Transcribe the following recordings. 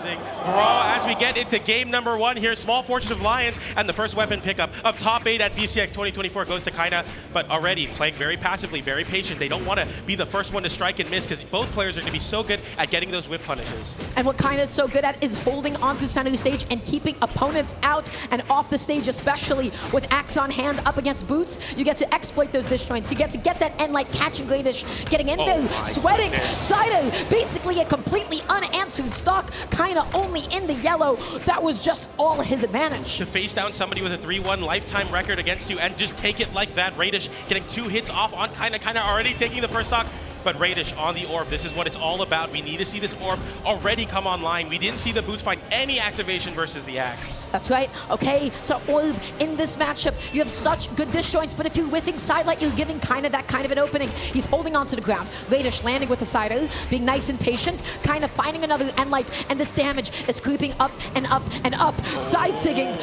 losing Brawl as we get into game number 1 here. Small Fortress of Lions, and the first weapon pickup of top 8 at BCX 2024 goes to Kyna, but already playing very passively, very patient. They don't want to be the first one to strike and miss because both players are going to be so good at getting those whip punishes. And what Kyna is so good at is holding onto center stage and keeping opponents out and off the stage, especially with Axe on hand up against Boots. You get to exploit those disjoints. You get to get that end like catching Raydish, getting in there, sweating. Sido, basically a completely unanswered stock. Kyna only in the yellow. That was just all his advantage. To face down somebody with a 3-1 lifetime record against you and just take it like that. Raydish getting 2 hits off on Kyna. Kyna already taking the first stock. But Raydish on the orb, this is what it's all about. We need to see this orb already come online. We didn't see the Boots find any activation versus the Axe. That's right. Okay, so orb in this matchup, you have such good disjoints, but if you're whiffing sidelight, you're giving Kyna that kind of an opening. He's holding onto the ground. Raydish landing with the side O, being nice and patient, kind of finding another end light, and this damage is creeping up and up and up. Side sigging,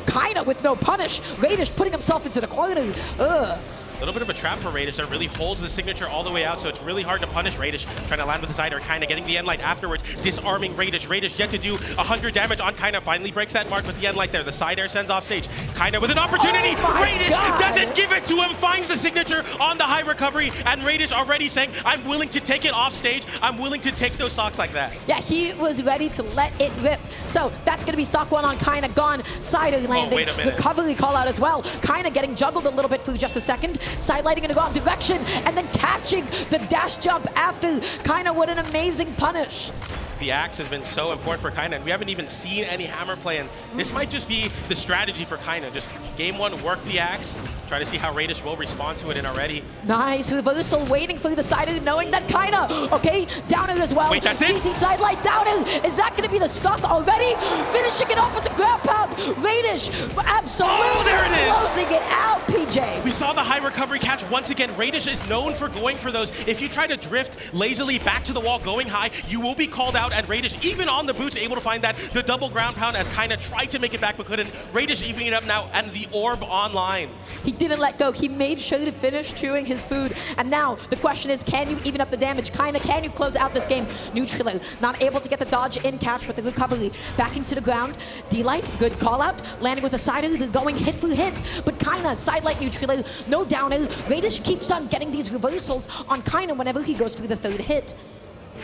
Kyna with no punish. Raydish putting himself into the corner. Ugh. A little bit of a trap for Raydish that really holds the signature all the way out, so it's really hard to punish Raydish. Trying to land with the side, or Kyna getting the end light afterwards, disarming Raydish. Raydish yet to do 100 damage on Kyna, finally breaks that mark with the end light there. The side air sends off stage. Kyna with an opportunity. Raydish doesn't give it to him, finds the signature on the high recovery, and Raydish already saying, I'm willing to take it off stage. I'm willing to take those stocks like that. Yeah, he was ready to let it rip. So that's going to be stock 1 on Kyna, gone. Side air landing. Wait a minute. Recovery call out as well. Kyna getting juggled a little bit for just a second. Side lighting in the wrong direction, and then catching the dash jump after. Kyna, what an amazing punish. The Axe has been so important for Kyna, and we haven't even seen any hammer play, and this might just be the strategy for Kyna. Just game 1, work the Axe, try to see how Raydish will respond to it, and already. Nice reversal, waiting for the side air, knowing that Kyna, okay, downer as well. Wait, that's it? GC side light downer. Is that going to be the stock already? Finishing it off with the grab pound. Raydish absolutely there it is. closing it out, PJ. We saw the high recovery catch once again. Raydish is known for going for those. If you try to drift lazily back to the wall going high, you will be called out, and Raydish, even on the Boots, able to find that. The double ground pound as Kyna tried to make it back but couldn't. Raydish evening it up now, and the orb online. He didn't let go. He made sure to finish chewing his food. And now the question is, can you even up the damage? Kyna, can you close out this game? Neutralo, not able to get the dodge in catch with the recovery. Backing to the ground. D-Light, good call out. Landing with a side air, going hit for hit. But Kyna, side light Neutralo, no down air. Raydish keeps on getting these reversals on Kyna whenever he goes for the 3rd hit.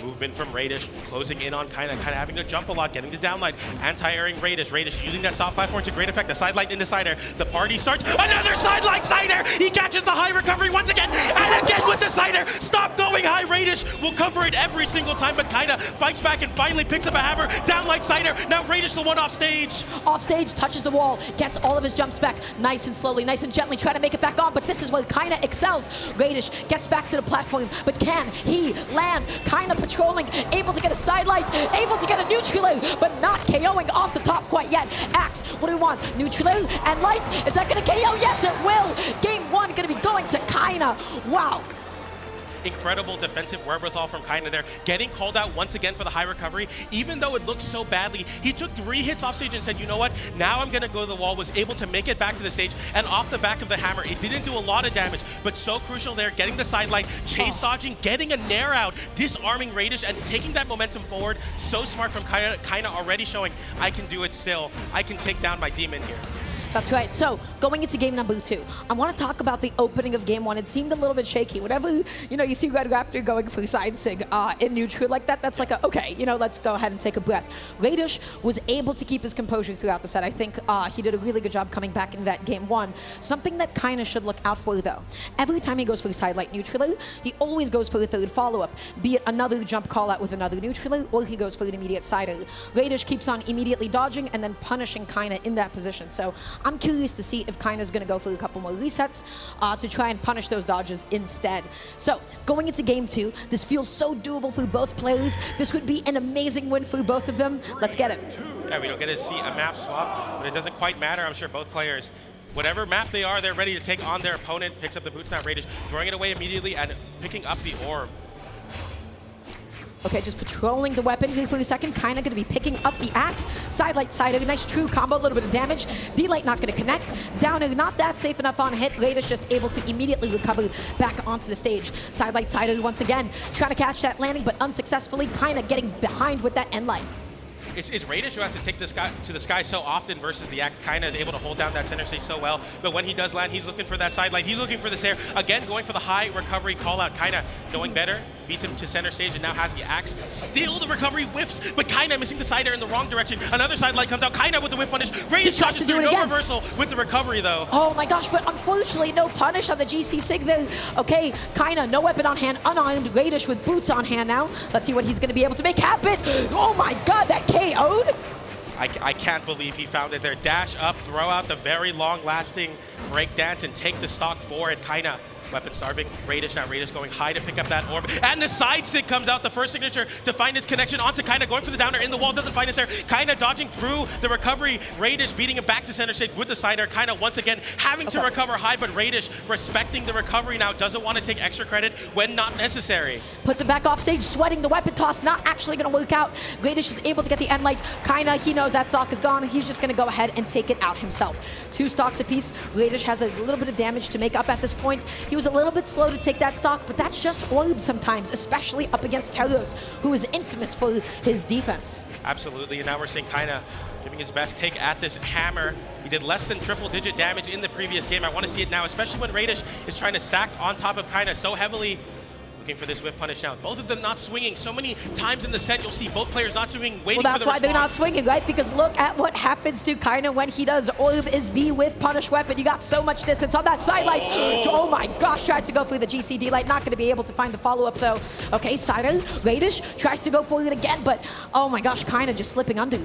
Movement from Raydish, closing in on Kyna, having to jump a lot, getting the downlight, anti-airing Raydish. Raydish using that soft platform to great effect. The side light into side air. The party starts. Another side light side air! He catches the high recovery once again, and again with the side air. Stop going high. Raydish will cover it every single time, but Kyna fights back and finally picks up a hammer. Downlight side air. Now Raydish the one off stage. Off stage, touches the wall, gets all of his jumps back. Nice and slowly, nice and gently, trying to make it back on, but this is where Kyna excels. Raydish gets back to the platform, but can he land? Kyna patrolling, able to get a side light, able to get a Neutralo, but not KOing off the top quite yet. Axe, what do we want? Neutralo and light, is that gonna KO? Yes, it will. Game 1 gonna be going to Kyna. Wow. Incredible defensive wherewithal from Kyna there, getting called out once again for the high recovery. Even though it looked so badly, he took 3 hits off stage and said, you know what, now I'm gonna go to the wall, was able to make it back to the stage, and off the back of the hammer, it didn't do a lot of damage, but so crucial there, getting the side light, chase dodging, getting a nair out, disarming Raydish, and taking that momentum forward. So smart from Kyna already showing, I can do it still. I can take down my demon here. That's right. So going into game number 2, I want to talk about the opening of game 1. It seemed a little bit shaky. Whenever you see Red Raptor going for side sig in neutral like that, that's like a, okay, let's go ahead and take a breath. Raydish was able to keep his composure throughout the set. I think he did a really good job coming back into that game 1. Something that Kyna should look out for though. Every time he goes for side light neutral, he always goes for the 3rd follow-up, be it another jump call out with another neutral, or he goes for an immediate side air. Raydish keeps on immediately dodging and then punishing Kyna in that position. So I'm curious to see if Kyna's going to go for a couple more resets to try and punish those dodges instead. So going into game 2, this feels so doable for both players. This would be an amazing win for both of them. Let's get it. Yeah, we don't get to see a map swap, but it doesn't quite matter. I'm sure both players, whatever map they are, they're ready to take on their opponent. Picks up the boots now, Raydish, throwing it away immediately and picking up the orb. Okay, just patrolling the weapon here for a second. Kyna going to be picking up the axe. Sidelight, side air, nice true combo, a little bit of damage. D-Light not going to connect. Down air, not that safe enough on hit. Raydish just able to immediately recover back onto the stage. Sidelight, side air once again, trying to catch that landing, but unsuccessfully. Kyna getting behind with that end light. It's Raydish who has to take this guy to the sky so often versus the Axe. Kyna is able to hold down that center stage so well, but when he does land, he's looking for that side light. He's looking for this air. Again, going for the high recovery call out. Kyna knowing better, beats him to center stage and now has the Axe. Still the recovery whiffs, but Kyna missing the side air in the wrong direction. Another side light comes out. Kyna with the whip punish. Raydish tries to do no reversal with the recovery though. Oh my gosh, but unfortunately no punish on the GC Sig there. Okay, Kyna, no weapon on hand, unarmed. Raydish with boots on hand now. Let's see what he's going to be able to make happen. Oh my god, that KO'd? I can't believe he found it there. Dash up, throw out the very long-lasting break dance, and take the stock for it. Kyna, weapon starving. Raydish, now Raydish going high to pick up that orb. And the side sig comes out, the first signature to find his connection onto Kyna, going for the downer in the wall, doesn't find it there. Kyna dodging through the recovery. Raydish beating him back to center stage with the side air. Kyna once again having to recover high, but Raydish respecting the recovery now, doesn't want to take extra credit when not necessary. Puts him back off stage, sweating the weapon toss, not actually going to work out. Raydish is able to get the end light. Kyna, he knows that stock is gone. He's just going to go ahead and take it out himself. 2 stocks apiece. Raydish has a little bit of damage to make up at this point. He was a little bit slow to take that stock, but that's just orbs sometimes, especially up against Telos, who is infamous for his defense. Absolutely, and now we're seeing Kyna giving his best take at this hammer. He did less than triple-digit damage in the previous game. I want to see it now, especially when Raydish is trying to stack on top of Kyna so heavily. Looking for this whip punish now. Both of them not swinging. So many times in the set, you'll see both players not swinging, waiting for the response. Well, that's why they're not swinging, right? Because look at what happens to Kyna when he does orb is the whip punish weapon. You got so much distance on that side light. Oh my gosh, tried to go for the GCD light. Not going to be able to find the follow-up though. Okay, Sider, Raydish tries to go for it again, but oh my gosh, Kyna just slipping under.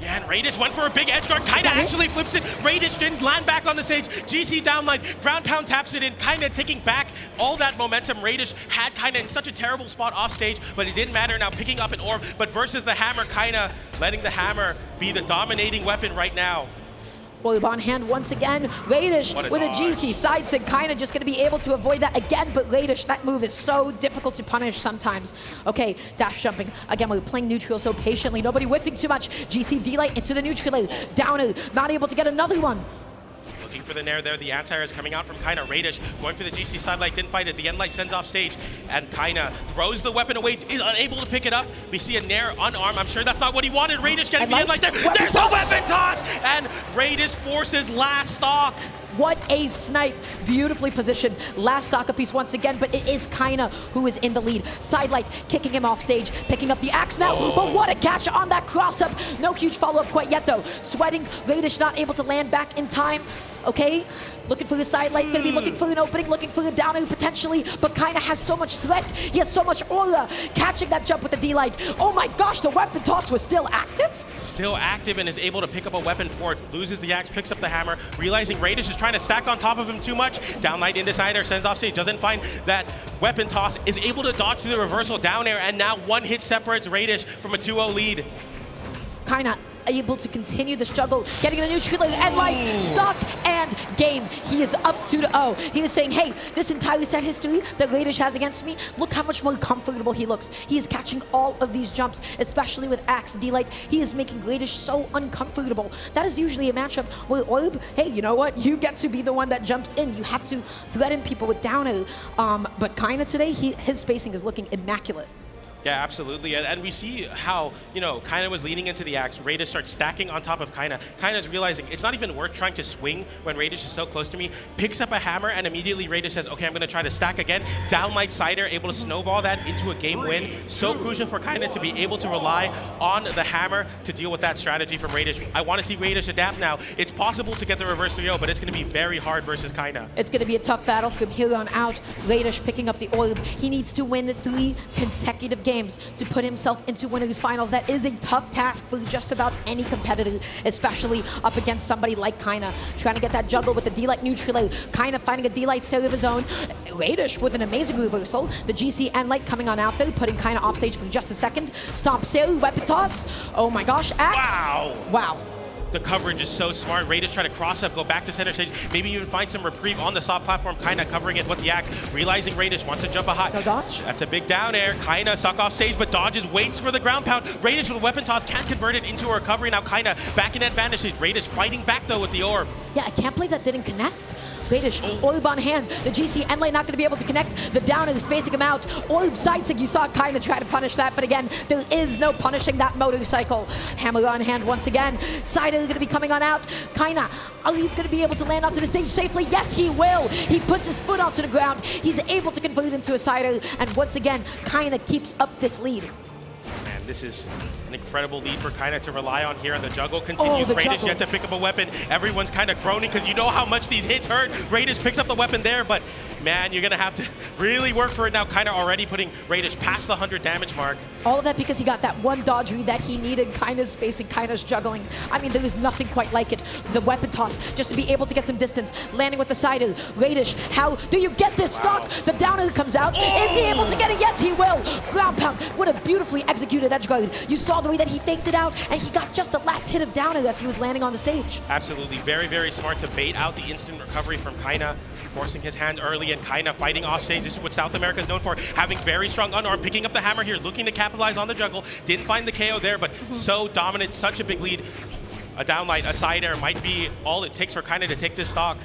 Yeah, and Raydish went for a big edge guard. Kyna actually flips it. Raydish didn't land back on the stage. GC downline, ground pound taps it in. Kyna taking back all that momentum. Raydish had Kyna in such a terrible spot off stage, but it didn't matter now, picking up an orb. But versus the hammer, Kyna letting the hammer be the dominating weapon right now. Orb on hand once again. Raydish with a GC side sig. Kyna just going to be able to avoid that again, but Raydish, that move is so difficult to punish sometimes. Okay, dash jumping. Again, we're playing neutral so patiently. Nobody whiffing too much. GC D-Light into the neutral. Downer, not able to get another one. Looking for the nair there. The anti-air is coming out from Kyna. Raydish going for the GC side light, didn't find it. The end light sends off stage, and Kyna throws the weapon away, is unable to pick it up. We see a nair unarmed. I'm sure that's not what he wanted. Raydish getting the end light there. There's a weapon toss, and Raydish forces last stock. What a snipe. Beautifully positioned. Last stock apiece once again, but it is Kyna who is in the lead. Sidelight kicking him off stage, picking up the axe now, but what a catch on that cross-up. No huge follow-up quite yet though. Sweating, Raydish not able to land back in time. Okay, looking for the sidelight, gonna be looking for an opening, looking for a downer potentially, but Kyna has so much threat. He has so much aura. Catching that jump with the D-Light. Oh my gosh, the weapon toss was still active? Still active and is able to pick up a weapon for it. Loses the axe, picks up the hammer, realizing Raydish is trying to stack on top of him too much. Downlight into side air, sends off stage, doesn't find that weapon toss, is able to dodge through the reversal down air, and now one hit separates Raydish from a 2-0 lead. Kyna able to continue the struggle, getting the neutral and like stock and game. He is up 2-0. He is saying, hey, this entire set history that Raydish has against me, look how much more comfortable he looks. He is catching all of these jumps, especially with Axe D-Light. He is making Raydish so uncomfortable. That is usually a matchup where Orb, hey, you know what? You get to be the one that jumps in. You have to threaten people with downer. But Kyna today, his spacing is looking immaculate. Yeah, absolutely, and we see how, you know, Kyna was leaning into the axe. Raydish starts stacking on top of Kyna. Kyna's realizing it's not even worth trying to swing when Raydish is so close to me. Picks up a hammer, and immediately Raydish says, okay, I'm going to try to stack again. Downlight Cider, able to snowball that into a game win. So crucial for Kyna to be able to rely on the hammer to deal with that strategy from Raydish. I want to see Raydish adapt now. It's possible to get the reverse 3-0, but it's going to be very hard versus Kyna. It's going to be a tough battle from here on out. Raydish picking up the orb. He needs to win 3 consecutive games to put himself into winners finals. That is a tough task for just about any competitor, especially up against somebody like Kyna. Trying to get that juggle with the D-Light neutral. Kyna finding a D-Light set of his own. Raydish with an amazing reversal. The GC and Light coming on out there, putting Kyna off stage for just a second. Stomp sail, weapon toss. Oh my gosh, axe. Wow. The coverage is so smart. Raydish trying to cross up, go back to center stage, maybe even find some reprieve on the soft platform. Kyna covering it with the axe, realizing Raydish wants to jump a high. No dodge. That's a big down air. Kyna suck off stage, but dodges, waits for the ground pound. Raydish with a weapon toss can't convert it into a recovery. Now Kyna back in advantage. Raydish fighting back though with the orb. Yeah, I can't believe that didn't connect. Raydish, Orb on hand. The GC end lane not going to be able to connect. The downer is spacing him out. Orb sidesig, you saw Kyna try to punish that, but again, there is no punishing that motorcycle. Hammer on hand once again. Sider going to be coming on out. Kyna, are you going to be able to land onto the stage safely? Yes, he will. He puts his foot onto the ground. He's able to convert into a Sider, and once again, Kyna keeps up this lead. Man, this is an incredible lead for Kyna to rely on here. The juggle continues. Raydish yet to pick up a weapon. Everyone's kind of groaning because you know how much these hits hurt. Raydish picks up the weapon there, but man, you're going to have to really work for it now. Kyna already putting Raydish past the 100 damage mark. All of that because he got that one dodge read that he needed. Kyna's spacing, Kyna's juggling. I mean, there is nothing quite like it. The weapon toss, just to be able to get some distance. Landing with the Sider. Raydish, how do you get this stock? The downer comes out. Is he able to get it? Yes, he will. Ground pound. What a beautifully executed edge guard. You saw the way that he faked it out, and he got just the last hit of downer as he was landing on the stage. Absolutely. Very, very smart to bait out the instant recovery from Kyna, forcing his hand early, and Kyna fighting off stage. This is what South America is known for, having very strong unarmed, picking up the hammer here, looking to capitalize on the juggle. Didn't find the KO there, but so dominant, such a big lead. A downlight, a side air might be all it takes for Kyna to take this stock.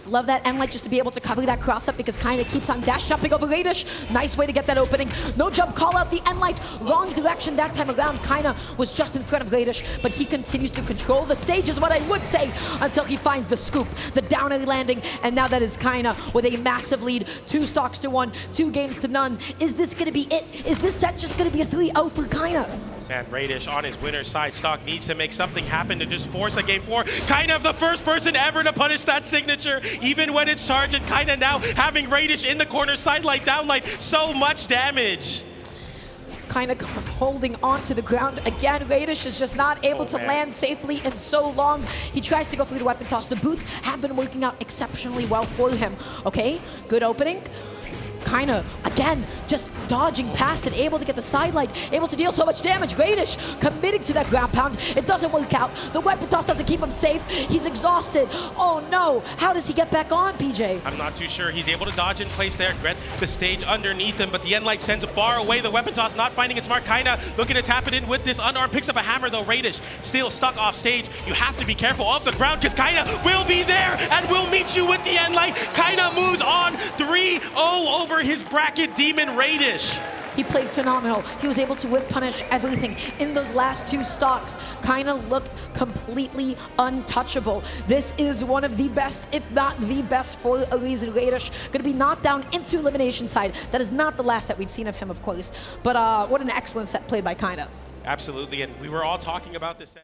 Love that end light just to be able to cover that cross up because Kyna keeps on dash jumping over Raydish. Nice way to get that opening. No jump call out the end light. Wrong direction that time around. Kyna was just in front of Raydish, but he continues to control the stage is what I would say until he finds the scoop. The downer landing, and now that is Kyna with a massive lead. 2 stocks to 1, 2 games to none. Is this going to be it? Is this set just going to be a 3-0 for Kyna? Man, Raydish on his winner's side stock needs to make something happen to just force a game 4. Kyna the first person ever to punish that signature, even when it's charged, and Kyna now having Raydish in the corner, side light, down light, so much damage. Kyna holding on to the ground. Again, Raydish is just not able to land safely in so long. He tries to go through the weapon toss. The boots have been working out exceptionally well for him. Okay, good opening. Kyna, again, just dodging past it, able to get the side light, able to deal so much damage. Raydish committing to that ground pound. It doesn't work out. The weapon toss doesn't keep him safe. He's exhausted. Oh no, how does he get back on, PJ? I'm not too sure. He's able to dodge in place there, get the stage underneath him, but the end light sends far away. The weapon toss not finding its mark. Kyna looking to tap it in with this unarmed, picks up a hammer though. Raydish still stuck off stage. You have to be careful off the ground because Kyna will be there and will meet you with the end light. Kyna moves on 3-0 over his bracket demon Raydish. He played phenomenal. He was able to whip punish everything. In those last 2 stocks, Kyna looked completely untouchable. This is one of the best, if not the best, for a reason. Raydish going to be knocked down into elimination side. That is not the last that we've seen of him, of course. But what an excellent set played by Kyna. Absolutely, and we were all talking about this set.